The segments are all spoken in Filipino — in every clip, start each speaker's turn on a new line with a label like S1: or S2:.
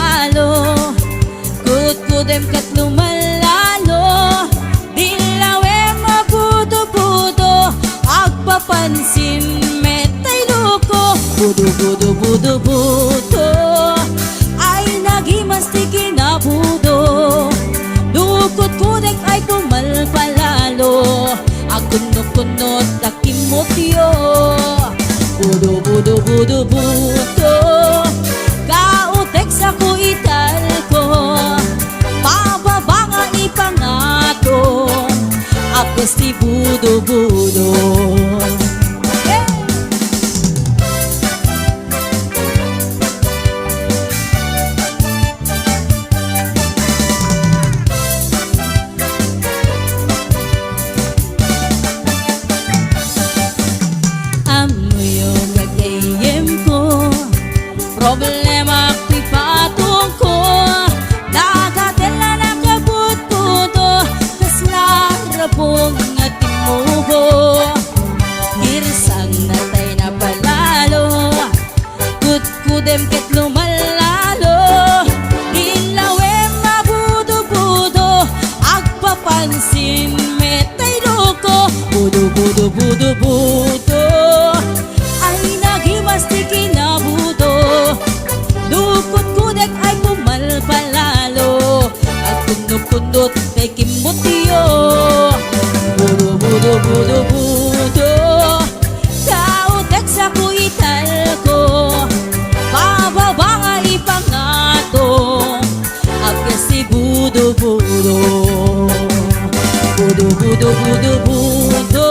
S1: palalo. Kudem kat lumalalo, dilawe mabudo-budo, agpapansin metay luko. Budo-budo-budo-budo, ay nagimastik na budo. Dukot kudek ay pumalpalalo, agunot-gunot takimotyo. Budo-budo-budo-budo, kautek sa kuital ko, pababa nga ipangato, apos ti budo-budo. Problema ko'y patong ko, nagatela na kabut-buto, tas larapong nga timuho. Girsang natay na palalo, kudem ket lumalalo, ilawe mabudo-budo, agpapansin metay loko. Budo-budo-budo-budo, ay nagimastik na budo. Dukot kudek ay pumalpalalo, at kundot-kundot kay kimutyo. Budo-budo-budo-budo, kautek sa kuital ko, pababa nga ipangato, agkas si budo-budo. Budo-budo-budo-budo,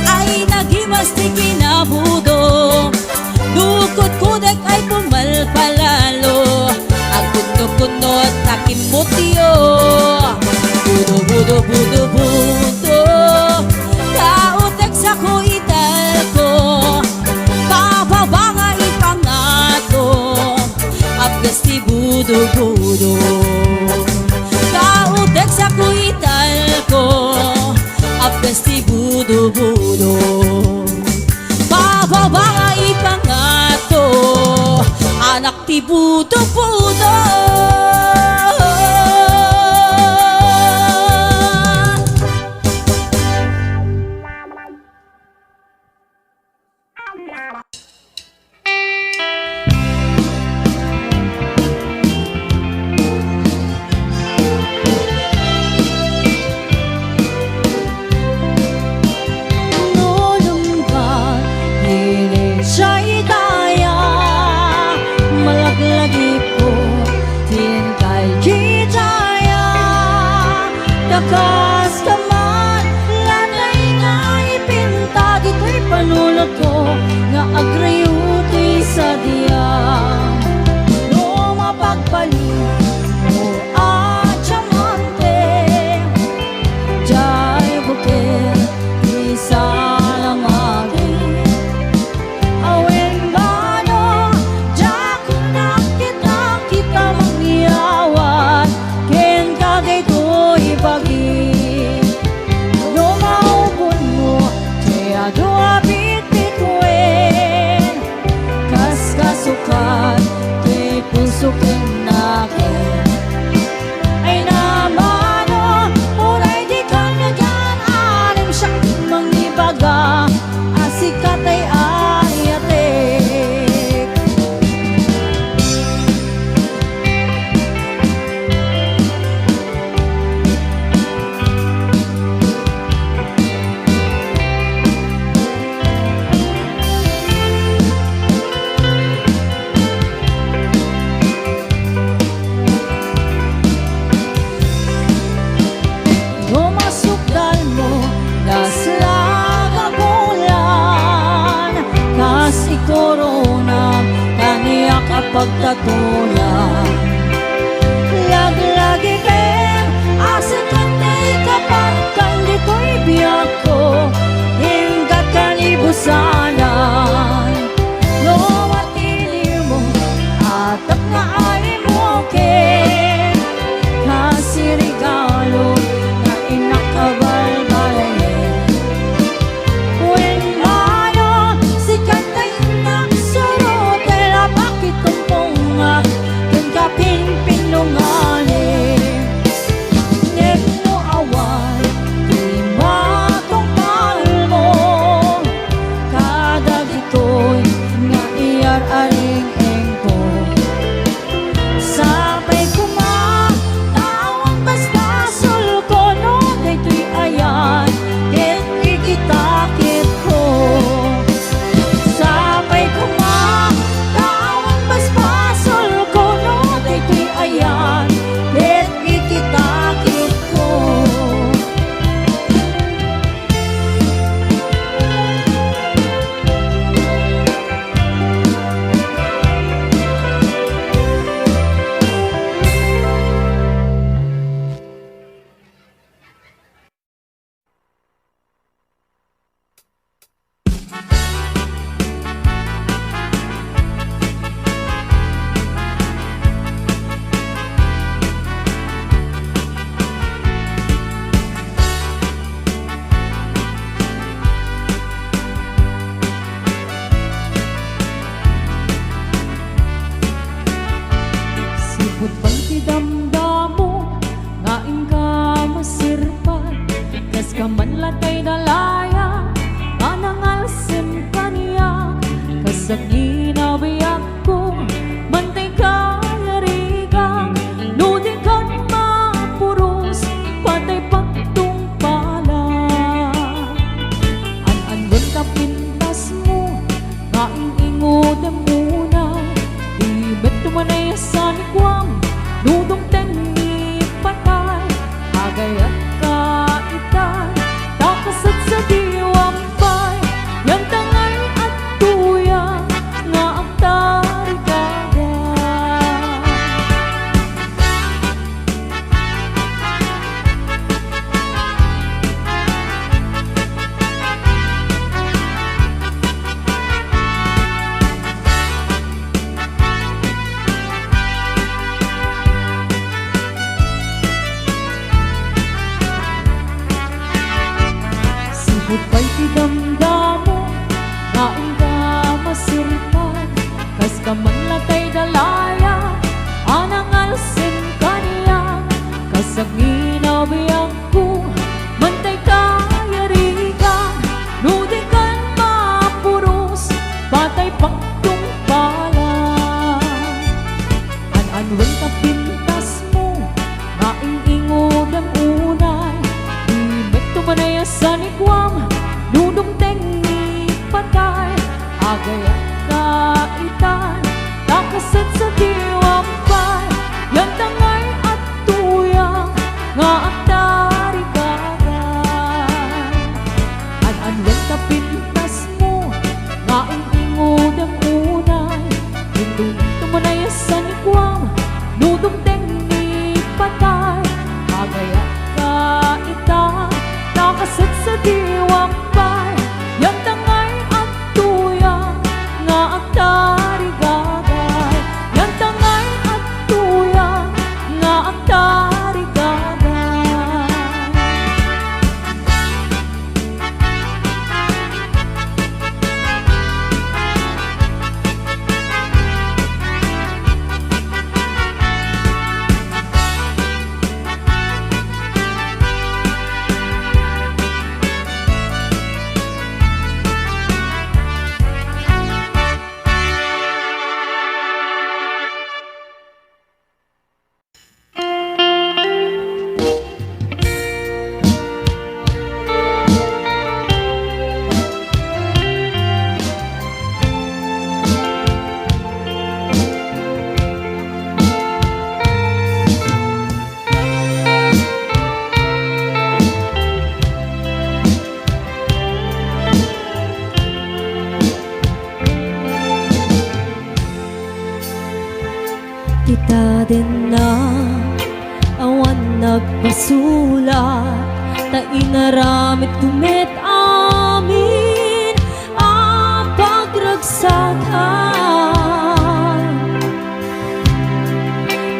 S1: ay nagimastik na budo. Dukot kudek ay pumalpalalo, agkunot-kunot takimutyo. Budo-budo-budo-budo, kautek sa kuital ko, pababa nga ipangato, apgas ti budo-budo. Kautek sa kuital ko, apgas ti budo-budo. Pababa nga ipangato, anak ti budo-budo. sanikwam nudong tengi patay agayat kaitan takasat sa diwampay yan tangay at tuyang nga ang tarigada. Sibot pa'y tidamdamo nga inga masiripan kas kaman latay dalaya anang alsin kaniya kasagina biyang ko mantay kayarigan nudi kan mapuros batay pagtung pala an-anwen ka pintas mo nga ingingod ang unay imet tumanaya sa nikwam nudong tengi patay agayat kaitan takasat sa diwampay yan tangay at tuyang nga ang tarigagay an-anwen ka pintas mo nga ingingod ang unay hindong tumanaya sa nikwam nudong tengi patay agayat kaitan takasat sa diwampay yan tangay at tuyang nga ang tarigagay yan tangay at tuyang nga ang tarigagay. Kita din na awan nagpasulat ta inaramit kumit amin ang pagragsakan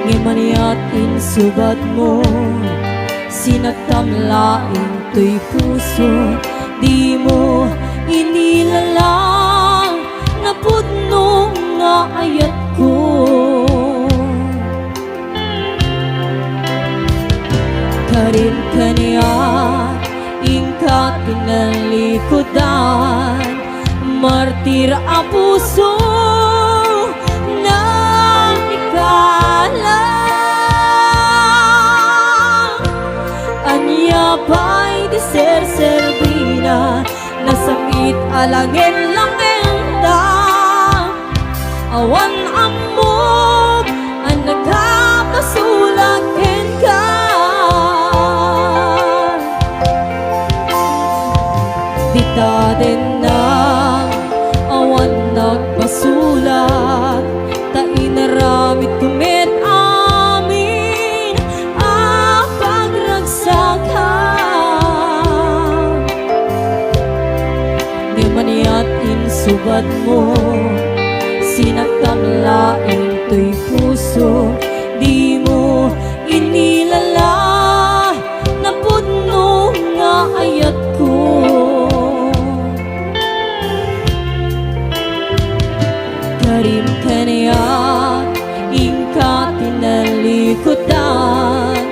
S1: ngimaniat insubat mo sinagtamlaing to'y puso di mo inilalang na pudno nga ayat ko. Karin kaniya ingkat kinalikodan martir a puso na ikalang anya pa'y di ser-servina nasakit alangin lang enda awan amog ang nagkapasulat ka dita din na awan nagpasulat ta inaramit kumit amin ang pagragsakan di maniat insubat mo sinagtamlaing to'y puso di mo inilala na pudno nga ayat ko. Karim kaniya ingkat tinalikodan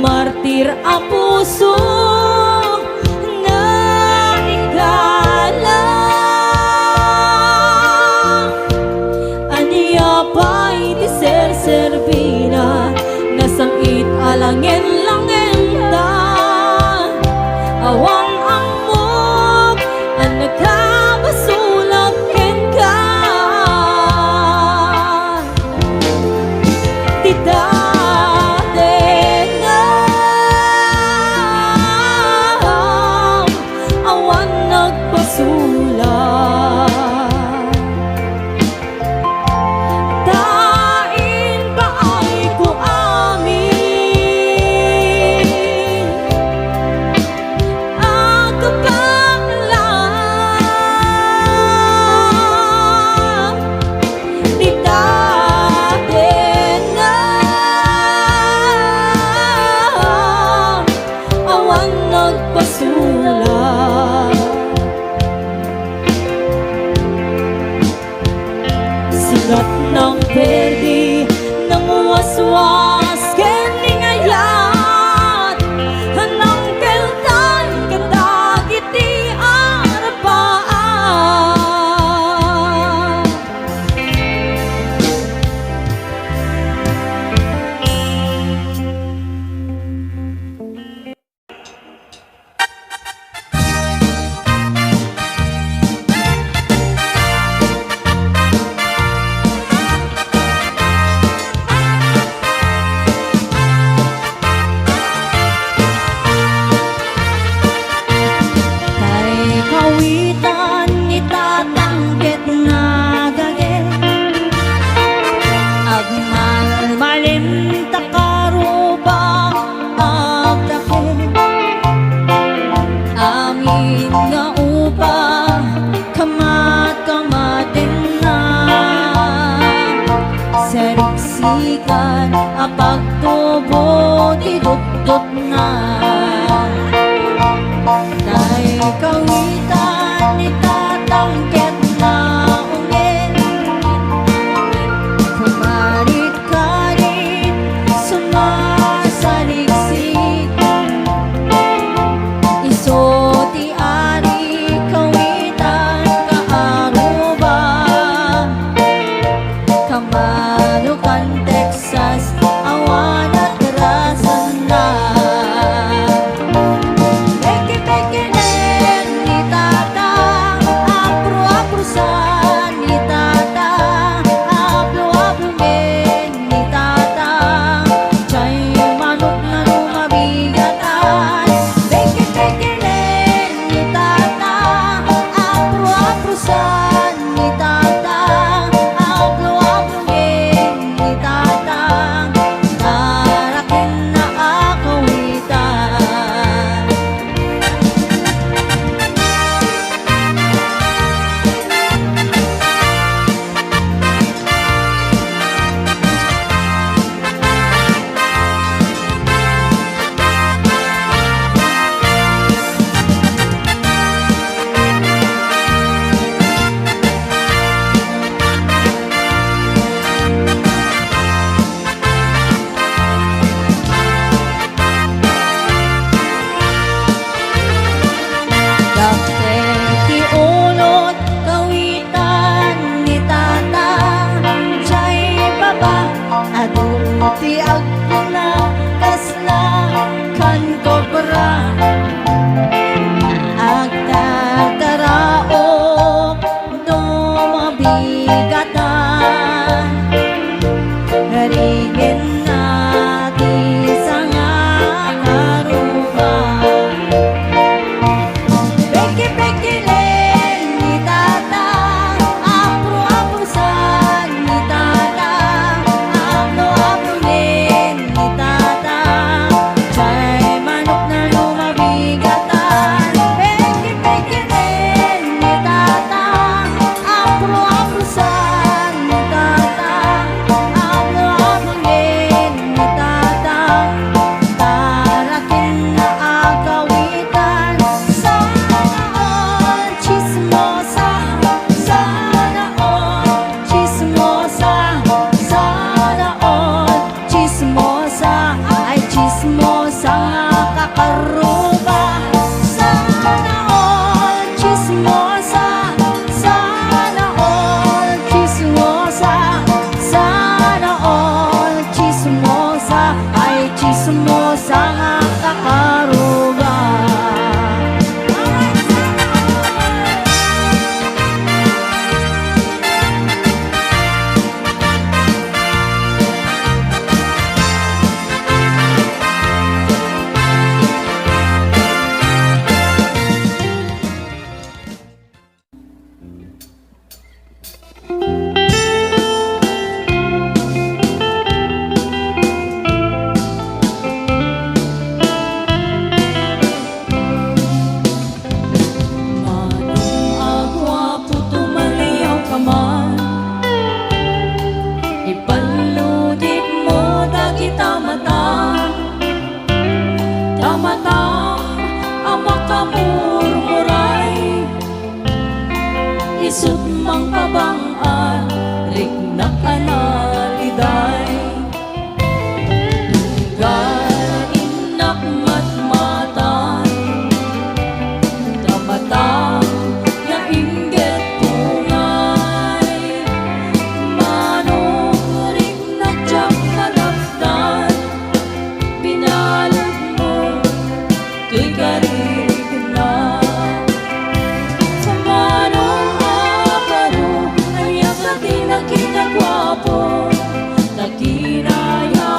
S1: martir a puso na ikalang aniya pa'y di ser-servina nasangit alangin lang enda awang amog ang nagkabasulag ka ti dadenam awan nagpasulat. Dain ba ay ko amin ang kapanglan ti dadenam awan nagpasulat. Sigat ng perdi ng waswas keningayat hanang keltan kadagiti arapaan. Tay kawitan itatangket nga gage agmalmalim takaruba agdake amin nga upa kamat-kamatin na seriksikan apagtubo ti dutdut na. Tay kawitan itatangket na ungin kumarit-karit sumasaliksik iso ti ari kawitan kaaruba kamanukan Texas awan at rasan na. Peke-pekenen ni tata apro-aprosan ni tata aplo-aplomen ni tata chay manok na lumabigatan. Peke-pekenen ni tata apro-aprosan ni tata aplo-aplomen ni tata taraken na akawitan. Dapet ti ulot kawitan ni tata chay baba adun ti agpuna kasla kan kobra agtataraok no mabigatan haringin nati sanga karuba. Peke-pekelen ni tata apro-aprosan ni tata aplo-aplomen ni tata chay manok na lumabigatan. Peke-pekelen ni tata apro-aprosan ni tata aplo-aplomen ni tata taraken na akawitan. Sana all chismosa, sana all chismosa, sana all chismosa, ay chismosa nga kakaruba. Sana all chismosa, sana all chismosa, sana all chismosa, ay chismosa nga kakaruba.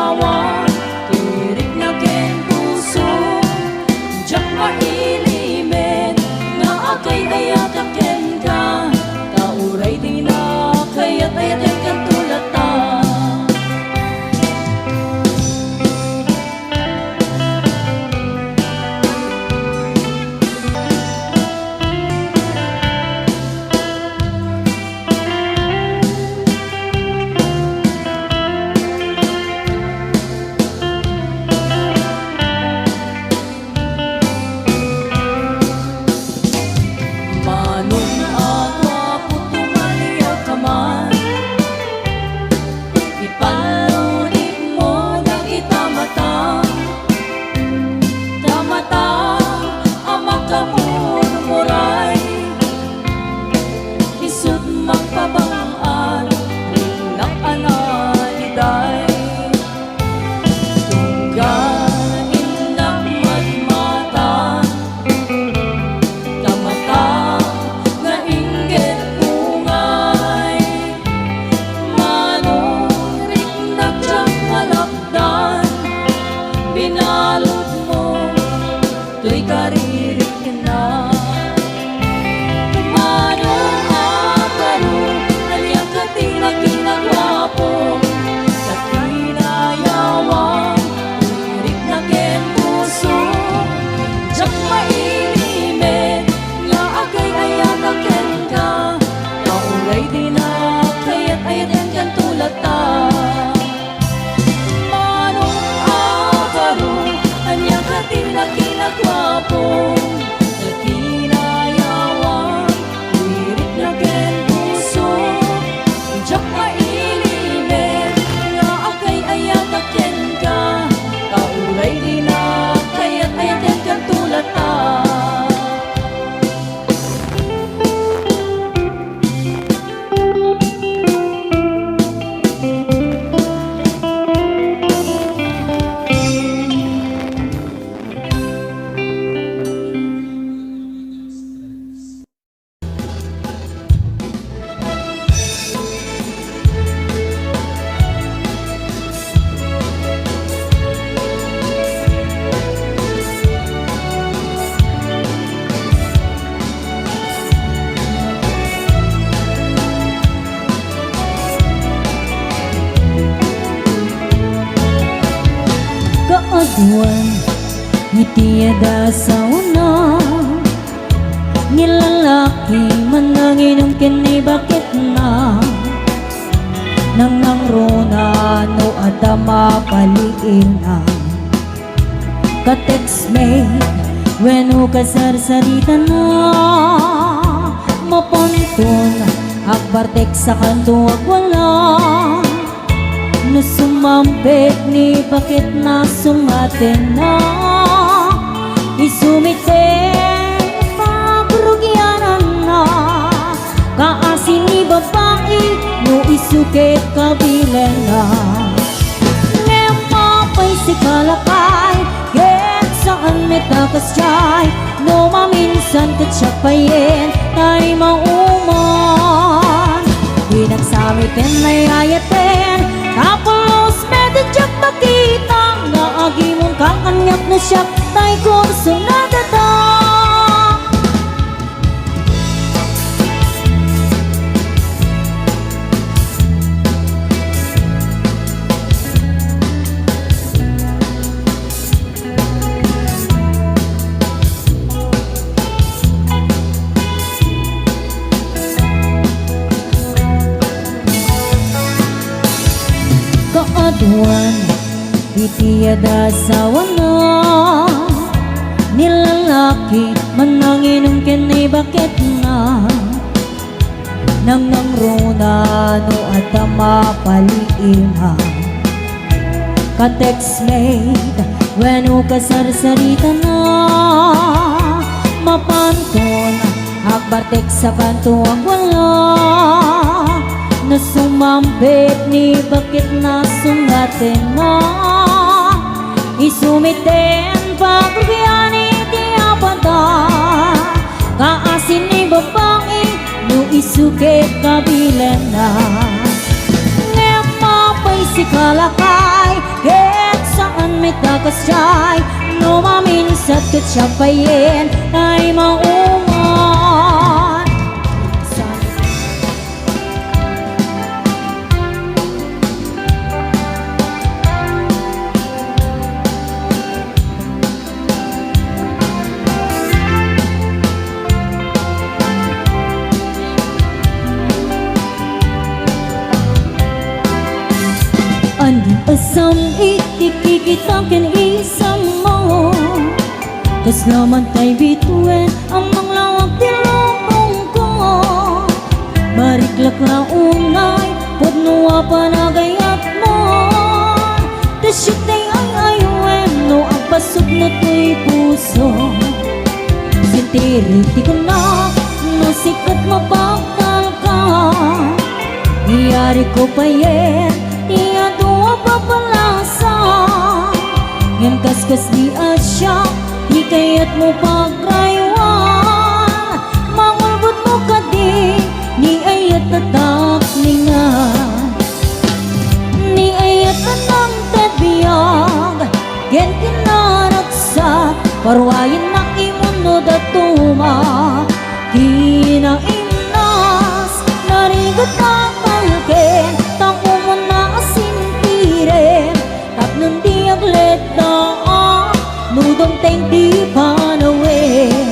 S1: yawan tirik na ken puso jak mailimen nga agay ayat ken ka kauray di na kayat ayat ken tulata. Binalot mo, to'y karirik na. Manong akaro, aliyang katinag ginagwapo, sa kinayawang, lirik na ken puso. Jak mailimen, nga agay ayan na ken ka, kauray di na kayat ayat ken tulata. Ginagwapo na kinayawang lirik na ken puso jak mailimen nga agay ayat ken ka kauray di na kayat ayat ken tulata. Kaaduan, itiada sa una nilalaki mananginom kini bakit na nangangrona no adama paliin na ka-text mate weno kasarsarita na mapanton akbar text sa kanto wala na sumampit ni bakit na sumatin na isumitin pagrugyanan na kaasin ni babae no isukit kabilan na ngayon mapay si kalakay kahit saan may takas tiyay no maminsan katsyapayin tayo mauman pinagsamitin may ayatin tapos medyo makita nga agi mong kakanyap na siya tay kurso na dada. Kaaduan, itiada sa wana nilalaki mananginom kini bakit na nangangrona no adama paliin na ka-text mate weno kasarsarita na mapanton akbar text sa kanto ang wala na sumampit ni bakit na sungatin na isumitin pagrugyani di abada kaasin ni babae no isukit kabilan na ngayon mapay si kalakay may takas siya'y numaminsat kat siya payin ay mauman. Anding asam ikikikitakin isam mo kas naman tay bituin ang manglawag tilong ko. Bariklak na unay pudnuwa panagayat mo tasyutay ay ayuin no ang pasok na to'y puso. Sintiriti ko na no sikat mapaktal ka iyari ko payen iya tuwa papalasa ngem kaskas di asya di kayat mo pagraywan mangulbot mo kadi ni ayat tatak ningan ni ayat tanang tebiyag gen kinaraksa parwayin na imuno datuma kinainas narigat ang malken takuman na asintiren tapnon di aglet na nudong teng di panawin.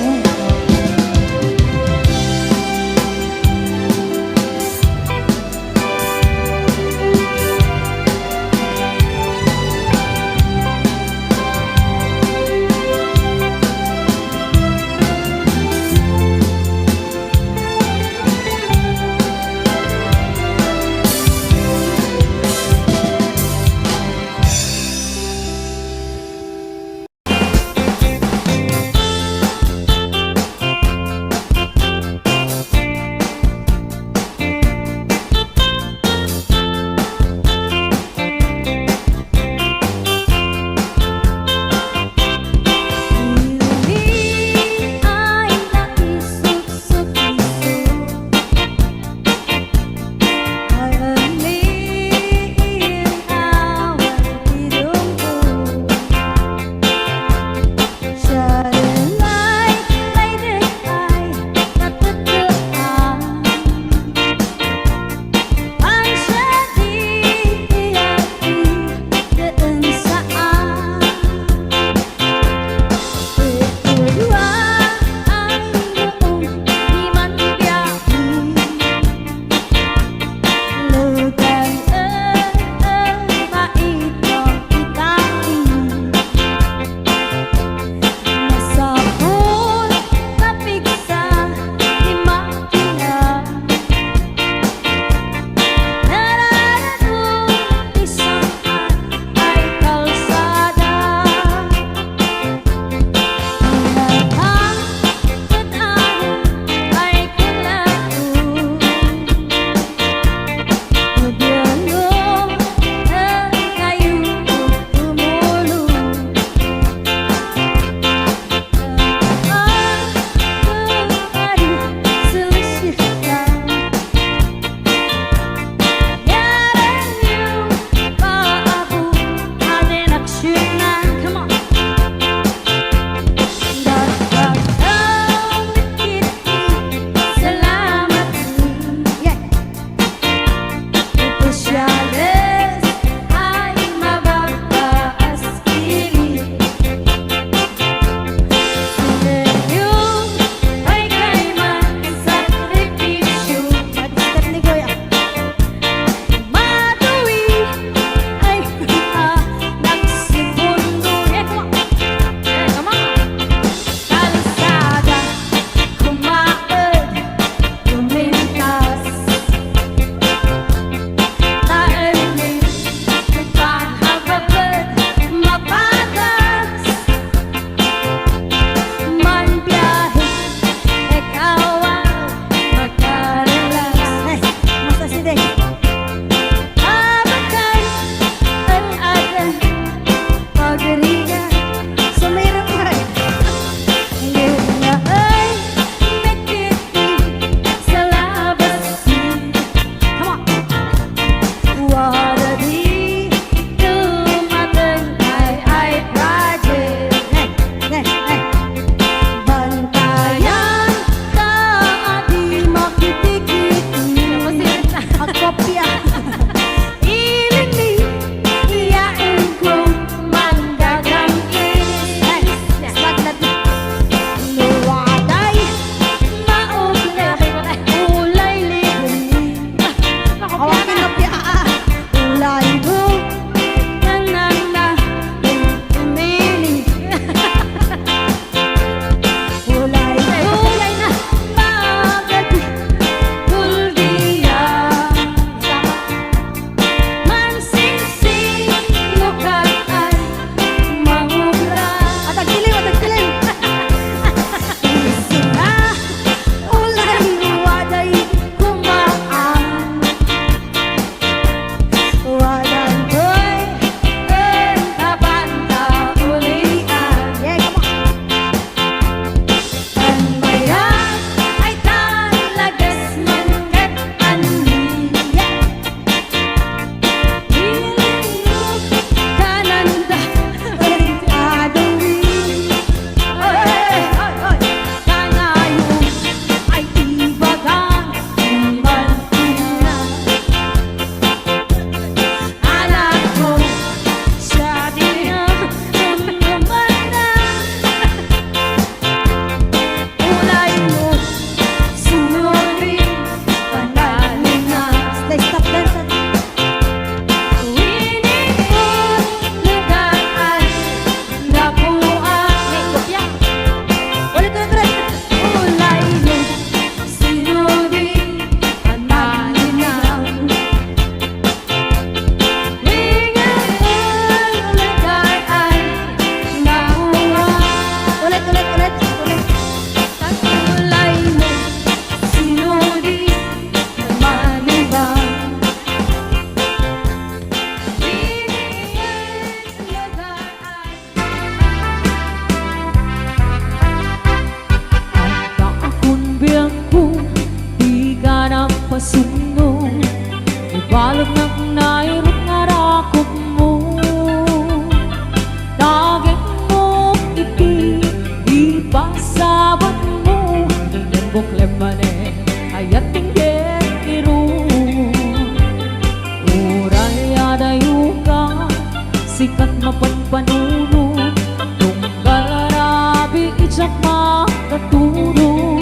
S1: sikat mapanpanunod tunggal arabi ijak makaturo.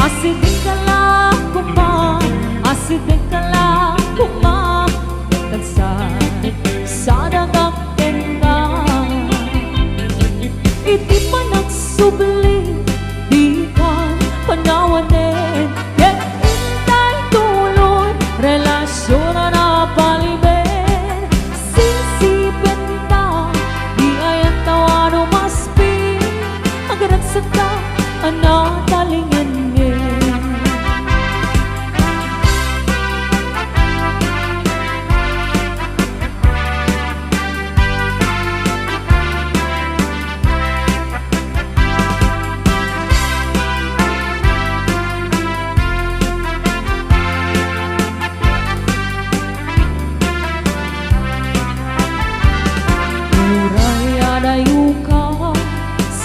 S1: Asidin ka lang kuma, asidin ka lang kuma, nagtagsay sa dagang ka. Iti pa nagsubli, di ka panawanin, yet intay tuloy, relasyon na napalibin. Sisipin ta, di ay ang tawano maspin, hanggang sa ka, anatalingin ngin.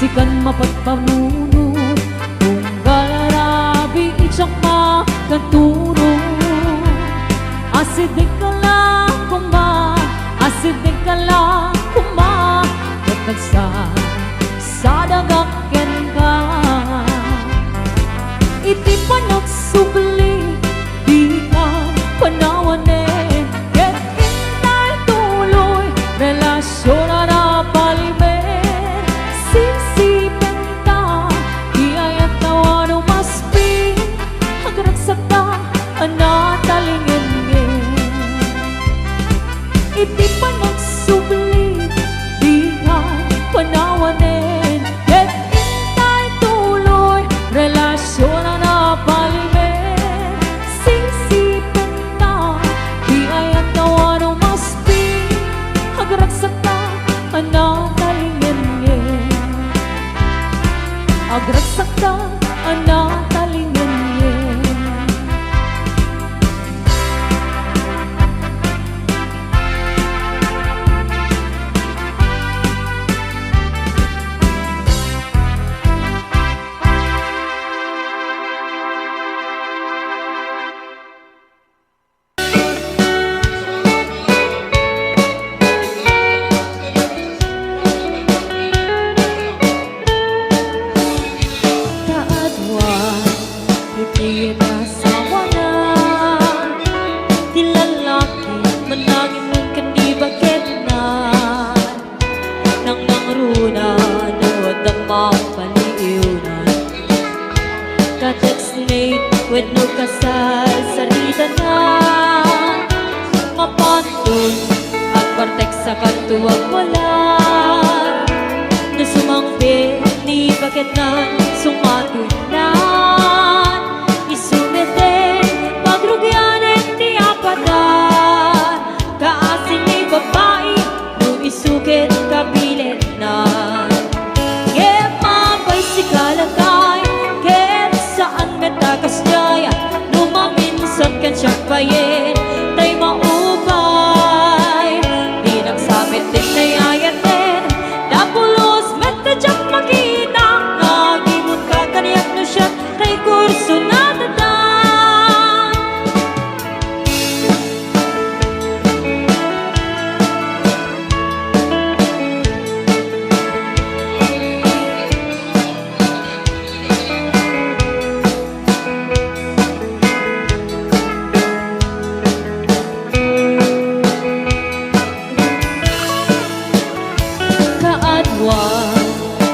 S1: Sikan mapagpamunod tunggal arabi ijak makaturo. Asidin ka lang kuma, asidin ka lang kuma, nagtagsay sa dagakyan ka. Iti pa nagsubli, di ka panawanin, yet intay tuloy, relasyon na napalibin. Anatalingin ngin. Iti pa nagsubli, di ka panawanin, yet intay tuloy, relasyon na napalibin. Sisipin ka, di ay ang tawa ng maspin, agragsak ka, anatalingin ngin. Agragsak ka, anatalingin ngin.
S2: With no kasal sarita na mapantun at partek sa kantuwag wala na sumangpit ni bakit na sumatunan isumiten pagrugyanin ti apatan kaasin ni babae nung isukit kapilit na mapay si kalakay ket saan metakas jaya lumaminsan kan siya payen tay maupay di nagsabit din na ayatin dapulos metadyak makita nagimot ka kaniyak no siya tay kurso na tadan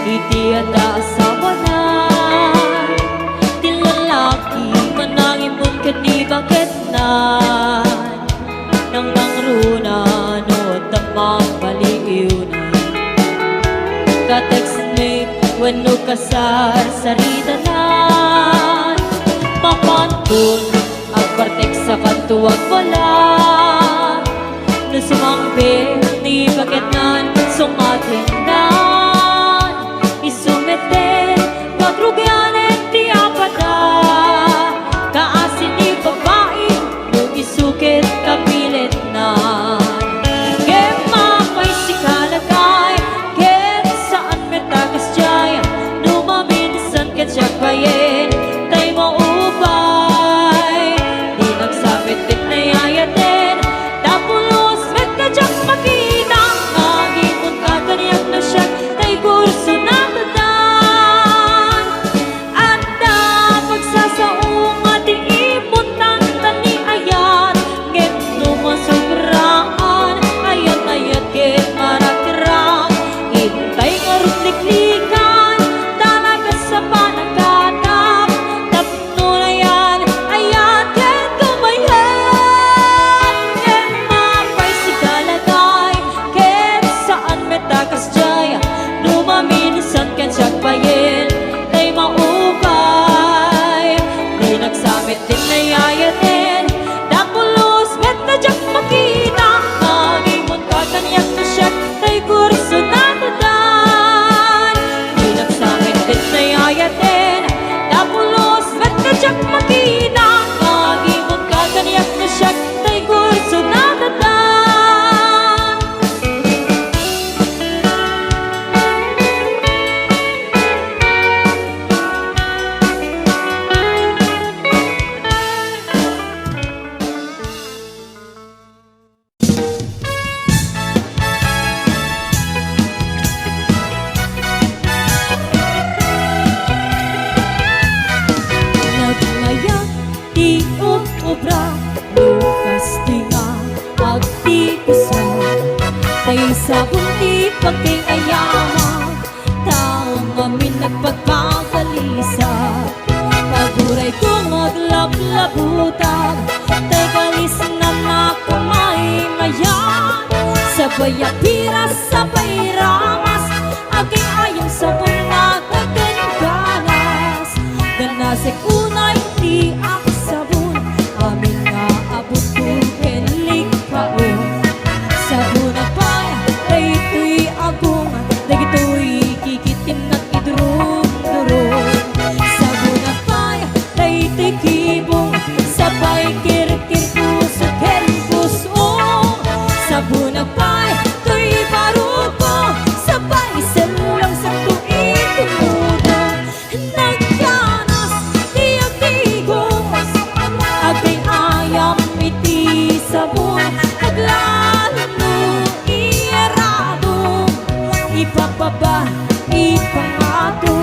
S2: iti ata asawa na ti lalaki manangimon kani bakit na nang nangruna no tamang baliw na ka-text me when no kasar sarita na mapantun ang partek sa kantuwag wala na sumangpit ni bakit na sumatin na isumeten pagrugyanin ti apata kaasin ni babae nung isukit kapilit na mapay si kalagay ket saan metakas jaya lumaminsan ket siya payen tay maupay di nagsabit din na yayatin tapulos metadyak makita tay kurso natadan. Pinagsakit din tay ayatin, napulos vet na siyak makina. Kagimot kaganiyak na siyak tay kurso natadan. Nagmayak di obra, lukas di nga agtikusa. Tay sabon di pagkayama, taong amin nagpagkakalisa. Paguray ko maglablabutan, tay kalis na nakamay mayan. Sabay apiras, sabay ramas, aking ayong sabon nagkaganganas. Ganasik unay di ak sabon, amin nga abot kong kelik paon. Sabon na pay, day ito'y agong, day ito'y kikitin at idurong-durong. Sabon na pay, day ito'y kibong, sabay kirkir puso puso. Sabon na pay, ito'y baruko, sabay silang sa tuwing tumudong. Nagkanas, di agtigos, agay ayam iti sabon. Naglalo iyarado, ipapaba, ipangato.